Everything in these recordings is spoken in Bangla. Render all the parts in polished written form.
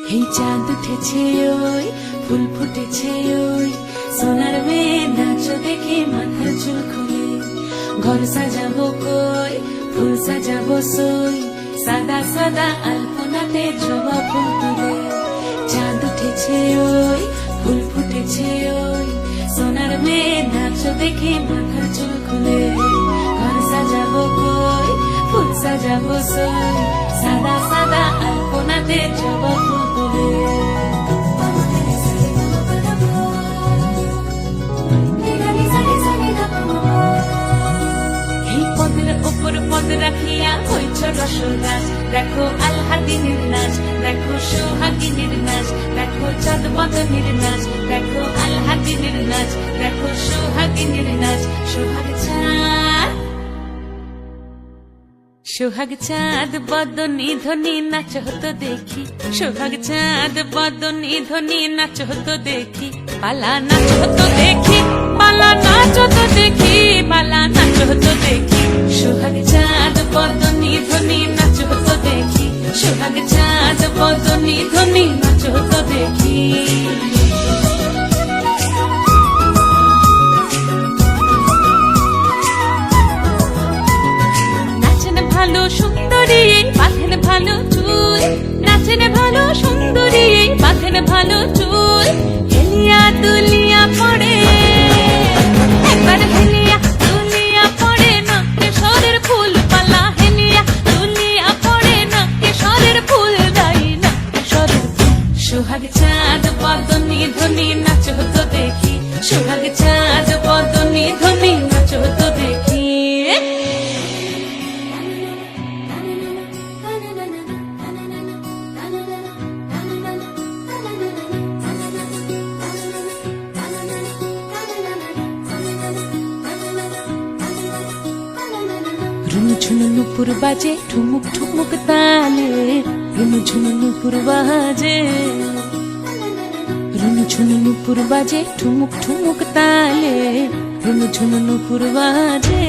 এই চাঁদ উঠেছে ওই ফুল ফুটেছে ওই সোনার মেয়ে নাচো দেখে মাথার চুল খুলে ঘর সাজাবো কই ফুল সাজাবো সই সাদা সাদা আলপনাতে জবা ফুল তুলে চাঁদ উঠেছে ওই ফুল ফুটেছে ওই সোনার মেয়ে নাচো দেখে মাথার চুল খুলে ঘর সাজাবো কই ফুল সাজাবো সই সাদা সাদা আলপনাতে জবা ফুল তুলে পদ রাখিয়া হইছ রসরাজ দেখো আলহাদিনের নাচ দেখো সোহাগিনীর নাচ দেখো চাঁদ বদনের নাচ দেখো আলহাদিনের নাচ দেখো সোহাগিনীর নাচ সোহাগ চাঁদ বদনী ধ্বনি নাচ হতো দেখি সোহাগ চাঁদ বদনী ধ্বনি নাচ হতো দেখি পালা নাচ হতো দেখি পালা নাচ হতো দেখি পালা নাচ হতো দেখি সোহাগ চাঁদ বদনী ধ্বনি নাচ হতো দেখি সোহাগ চাঁদ বদনী ধ্বনি নাচ হতো দেখি ভালো সুন্দরী বাঁধেন ভালো চুল নাচেন ভালো সুন্দরী বাঁধেন ভালো চুল হেলিয়া দুলিয়া পড়ে একবার হেলিয়া দুলিয়া পড়ে না কেশরের ফুল পালা হেলিয়া দুলিয়া পড়ে না কেশরের ফুল দাই না কেশরের ফুল সোহাগ চাঁদ বদনী ধ্বনি নাচ হতো দেখি সোহাগ চাঁদ বদনী ধ্বনি নাচ হতো দেখি ঝুনু নুপুর বাজে ঠুমুক ঠুমুক তালে রুনু ঝুনু নুপুর বাজে রুনু ঝুনু নুপুর বাজে ঠুমুক ঠুমুক তালে রুনু ঝুনু নুপুর বাজে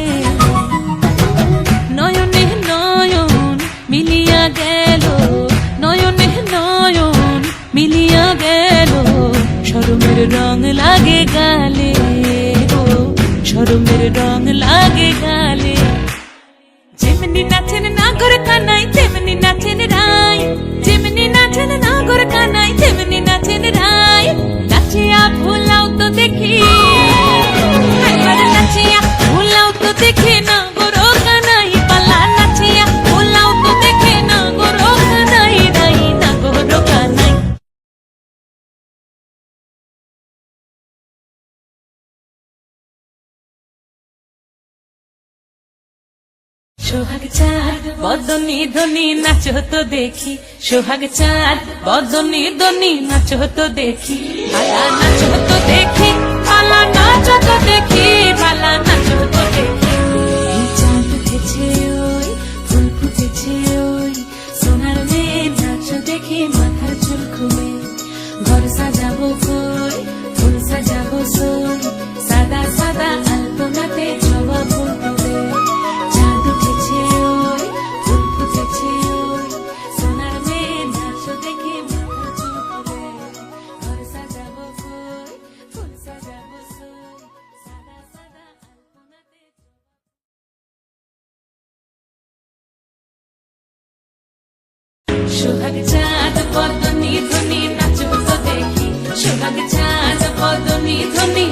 নয়নে নয়ন মিলিয়া গেল নয়নে নয়ন মিলিয়া গেল শরমের রং লাগে গালে গো শরমের রং লাগে গালে যেমনি নাচেন নাগর কানাই তেমনি নাচেন রাই যেমনি নাচেন নাগর কানাই তেমনি নাচেন রাই নাচিয়া ভুলাও তো দেখি একবার নাচিয়া ভুলাও তো দেখি নাগর কানাই পালা নাচিয়া ভুলাও তো দেখি নাগর কানাই রাই নাগর কানাই সোহাগ চাঁদ বদনী ধ্বনি নাচ হতো দেখি সোহাগ চাঁদ বদনী ধ্বনি নাচ হতো দেখি পালা নাচ হতো দেখি পালা নাচ হতো দেখি পালা নাচ হতো দেখি এই চাঁদ উঠেছে ওই ফুল ফুটেছে ওই সোনার মেয়ে নাচ দেখে মাথার চুল খুলে ঘর সাজাবো কই ফুল সাজাবো সই সাদা সাদা আলপনাতে জবা ফুল তুলে সোহাগ চাঁদ বদনী ধ্বনি নাচ হতো দেখি সোহাগ চাঁদ বদনী ধ্বনি